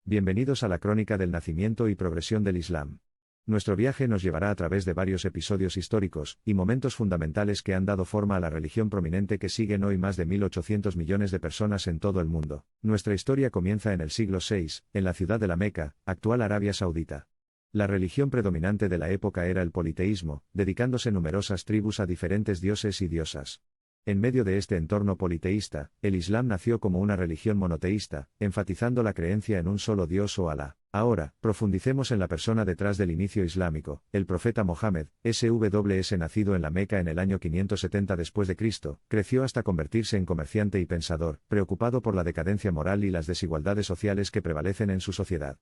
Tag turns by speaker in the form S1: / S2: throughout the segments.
S1: Bienvenidos a la crónica del nacimiento y progresión del Islam. Nuestro viaje nos llevará a través de varios episodios históricos y momentos fundamentales que han dado forma a la religión prominente que siguen hoy más de 1.800 millones de personas en todo el mundo. Nuestra historia comienza en el siglo VI, en la ciudad de la Meca, actual Arabia Saudita. La religión predominante de la época era el politeísmo, dedicándose numerosas tribus a diferentes dioses y diosas. En medio de este entorno politeísta, el Islam nació como una religión monoteísta, enfatizando la creencia en un solo Dios o Alá. Ahora, profundicemos en la persona detrás del inicio islámico, el profeta Mohammed, SWS nacido en la Meca en el año 570 después de Cristo, creció hasta convertirse en comerciante y pensador, preocupado por la decadencia moral y las desigualdades sociales que prevalecen en su sociedad.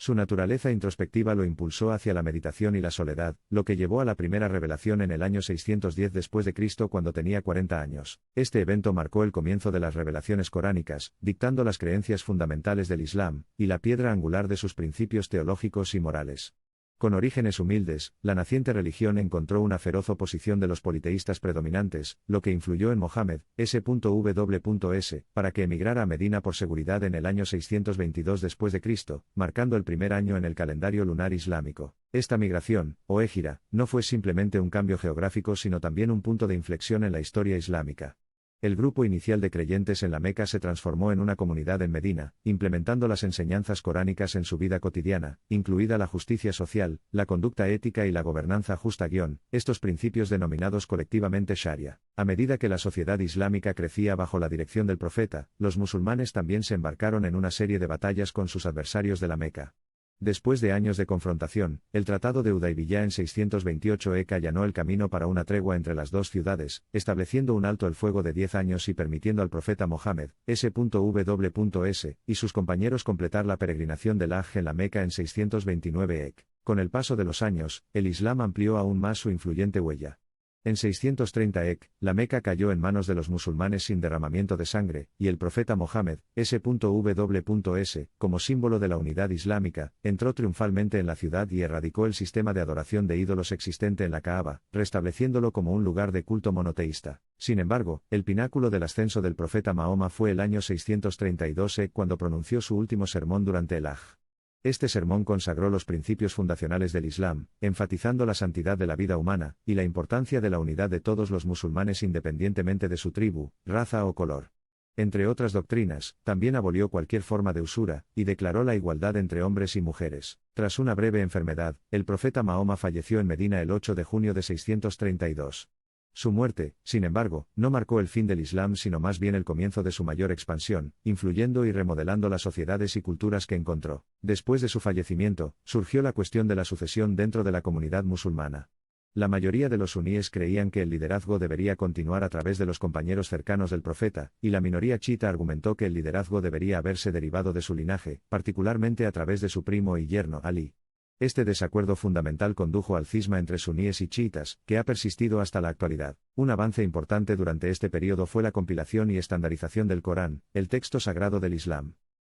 S1: Su naturaleza introspectiva lo impulsó hacia la meditación y la soledad, lo que llevó a la primera revelación en el año 610 después de Cristo cuando tenía 40 años. Este evento marcó el comienzo de las revelaciones coránicas, dictando las creencias fundamentales del Islam, y la piedra angular de sus principios teológicos y morales. Con orígenes humildes, la naciente religión encontró una feroz oposición de los politeístas predominantes, lo que influyó en Mohammed, S.W.S., para que emigrara a Medina por seguridad en el año 622 después de Cristo, marcando el primer año en el calendario lunar islámico. Esta migración, o égira, no fue simplemente un cambio geográfico sino también un punto de inflexión en la historia islámica. El grupo inicial de creyentes en la Meca se transformó en una comunidad en Medina, implementando las enseñanzas coránicas en su vida cotidiana, incluida la justicia social, la conducta ética y la gobernanza justa. Estos principios denominados colectivamente Sharia. A medida que la sociedad islámica crecía bajo la dirección del profeta, los musulmanes también se embarcaron en una serie de batallas con sus adversarios de la Meca. Después de años de confrontación, el Tratado de Hudaybiyah en 628 allanó el camino para una tregua entre las dos ciudades, estableciendo un alto el fuego de 10 años y permitiendo al profeta Mohammed, S.W.S., y sus compañeros completar la peregrinación del Hajj en la Meca en 629 Con el paso de los años, el Islam amplió aún más su influyente huella. En 630 la Meca cayó en manos de los musulmanes sin derramamiento de sangre, y el profeta Mohammed, S.W.S., como símbolo de la unidad islámica, entró triunfalmente en la ciudad y erradicó el sistema de adoración de ídolos existente en la Kaaba, restableciéndolo como un lugar de culto monoteísta. Sin embargo, el pináculo del ascenso del profeta Mahoma fue el año 632 cuando pronunció su último sermón durante el Hajj. Este sermón consagró los principios fundacionales del Islam, enfatizando la santidad de la vida humana, y la importancia de la unidad de todos los musulmanes independientemente de su tribu, raza o color. Entre otras doctrinas, también abolió cualquier forma de usura, y declaró la igualdad entre hombres y mujeres. Tras una breve enfermedad, el profeta Mahoma falleció en Medina el 8 de junio de 632. Su muerte, sin embargo, no marcó el fin del Islam sino más bien el comienzo de su mayor expansión, influyendo y remodelando las sociedades y culturas que encontró. Después de su fallecimiento, surgió la cuestión de la sucesión dentro de la comunidad musulmana. La mayoría de los suníes creían que el liderazgo debería continuar a través de los compañeros cercanos del profeta, y la minoría chiita argumentó que el liderazgo debería haberse derivado de su linaje, particularmente a través de su primo y yerno Alí. Este desacuerdo fundamental condujo al cisma entre suníes y chiitas, que ha persistido hasta la actualidad. Un avance importante durante este periodo fue la compilación y estandarización del Corán, el texto sagrado del Islam.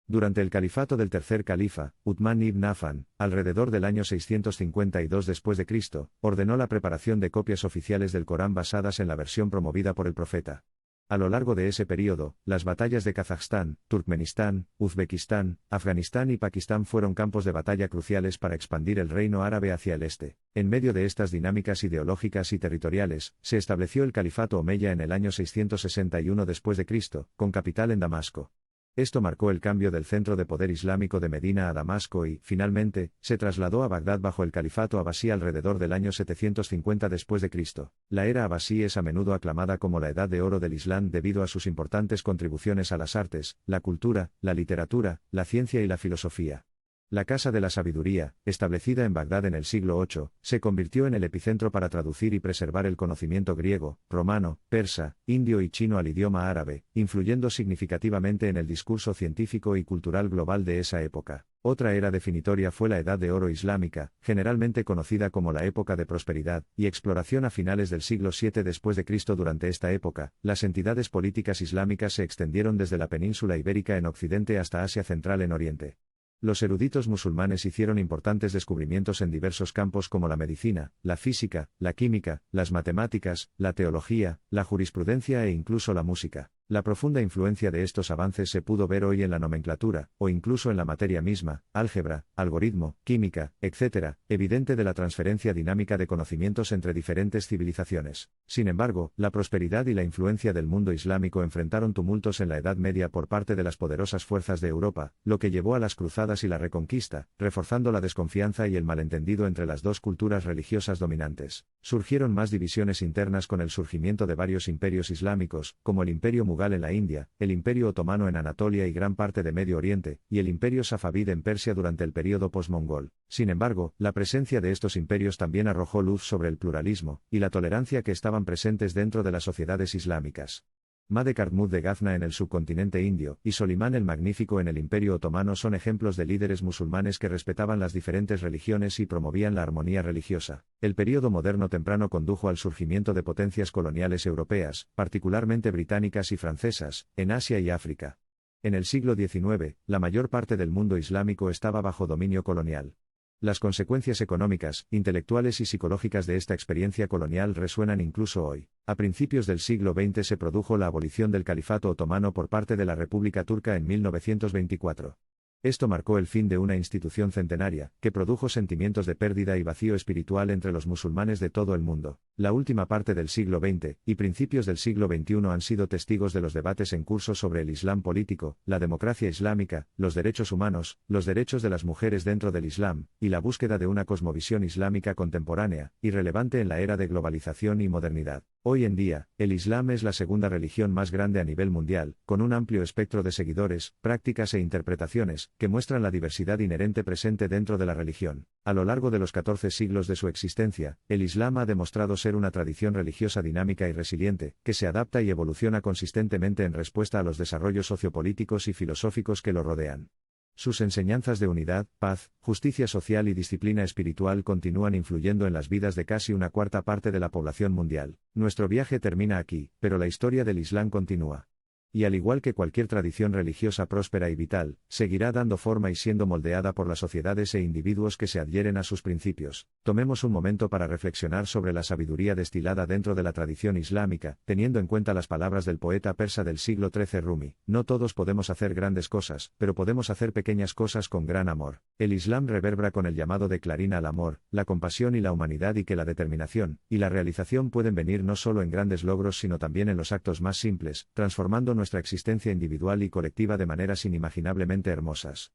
S1: Durante el califato del tercer califa, Uthman ibn Affan, alrededor del año 652 después de Cristo, ordenó la preparación de copias oficiales del Corán basadas en la versión promovida por el profeta. A lo largo de ese periodo, las batallas de Kazajstán, Turkmenistán, Uzbekistán, Afganistán y Pakistán fueron campos de batalla cruciales para expandir el reino árabe hacia el este. En medio de estas dinámicas ideológicas y territoriales, se estableció el califato omeya en el año 661 después de Cristo, con capital en Damasco. Esto marcó el cambio del centro de poder islámico de Medina a Damasco y, finalmente, se trasladó a Bagdad bajo el califato abasí alrededor del año 750 después de Cristo. La era abasí es a menudo aclamada como la Edad de Oro del Islam debido a sus importantes contribuciones a las artes, la cultura, la literatura, la ciencia y la filosofía. La Casa de la Sabiduría, establecida en Bagdad en el siglo VIII, se convirtió en el epicentro para traducir y preservar el conocimiento griego, romano, persa, indio y chino al idioma árabe, influyendo significativamente en el discurso científico y cultural global de esa época. Otra era definitoria fue la Edad de Oro islámica, generalmente conocida como la época de prosperidad y exploración a finales del siglo VII después de Cristo. Durante esta época, las entidades políticas islámicas se extendieron desde la península ibérica en Occidente hasta Asia Central en Oriente. Los eruditos musulmanes hicieron importantes descubrimientos en diversos campos como la medicina, la física, la química, las matemáticas, la teología, la jurisprudencia e incluso la música. La profunda influencia de estos avances se pudo ver hoy en la nomenclatura, o incluso en la materia misma, álgebra, algoritmo, química, etc., evidente de la transferencia dinámica de conocimientos entre diferentes civilizaciones. Sin embargo, la prosperidad y la influencia del mundo islámico enfrentaron tumultos en la Edad Media por parte de las poderosas fuerzas de Europa, lo que llevó a las cruzadas y la reconquista, reforzando la desconfianza y el malentendido entre las dos culturas religiosas dominantes. Surgieron más divisiones internas con el surgimiento de varios imperios islámicos, como el Imperio Mughal en la India, el Imperio Otomano en Anatolia y gran parte de Medio Oriente, y el Imperio Safavid en Persia durante el período postmongol. Sin embargo, la presencia de estos imperios también arrojó luz sobre el pluralismo y la tolerancia que estaban presentes dentro de las sociedades islámicas. Mahmud de Gazna en el subcontinente indio, y Solimán el Magnífico en el Imperio Otomano son ejemplos de líderes musulmanes que respetaban las diferentes religiones y promovían la armonía religiosa. El período moderno temprano condujo al surgimiento de potencias coloniales europeas, particularmente británicas y francesas, en Asia y África. En el siglo XIX, la mayor parte del mundo islámico estaba bajo dominio colonial. Las consecuencias económicas, intelectuales y psicológicas de esta experiencia colonial resuenan incluso hoy. A principios del siglo XX se produjo la abolición del califato otomano por parte de la República Turca en 1924. Esto marcó el fin de una institución centenaria, que produjo sentimientos de pérdida y vacío espiritual entre los musulmanes de todo el mundo. La última parte del siglo XX, y principios del siglo XXI han sido testigos de los debates en curso sobre el Islam político, la democracia islámica, los derechos humanos, los derechos de las mujeres dentro del Islam, y la búsqueda de una cosmovisión islámica contemporánea, y relevante en la era de globalización y modernidad. Hoy en día, el Islam es la segunda religión más grande a nivel mundial, con un amplio espectro de seguidores, prácticas e interpretaciones, que muestran la diversidad inherente presente dentro de la religión. A lo largo de los 14 siglos de su existencia, el Islam ha demostrado ser una tradición religiosa dinámica y resiliente, que se adapta y evoluciona consistentemente en respuesta a los desarrollos sociopolíticos y filosóficos que lo rodean. Sus enseñanzas de unidad, paz, justicia social y disciplina espiritual continúan influyendo en las vidas de casi una cuarta parte de la población mundial. Nuestro viaje termina aquí, pero la historia del Islam continúa. Y al igual que cualquier tradición religiosa próspera y vital, seguirá dando forma y siendo moldeada por las sociedades e individuos que se adhieren a sus principios. Tomemos un momento para reflexionar sobre la sabiduría destilada dentro de la tradición islámica, teniendo en cuenta las palabras del poeta persa del siglo XIII Rumi: no todos podemos hacer grandes cosas, pero podemos hacer pequeñas cosas con gran amor. El Islam reverbera con el llamado de Clarín al amor, la compasión y la humanidad, y que la determinación y la realización pueden venir no solo en grandes logros sino también en los actos más simples, transformando nuestra existencia individual y colectiva de maneras inimaginablemente hermosas.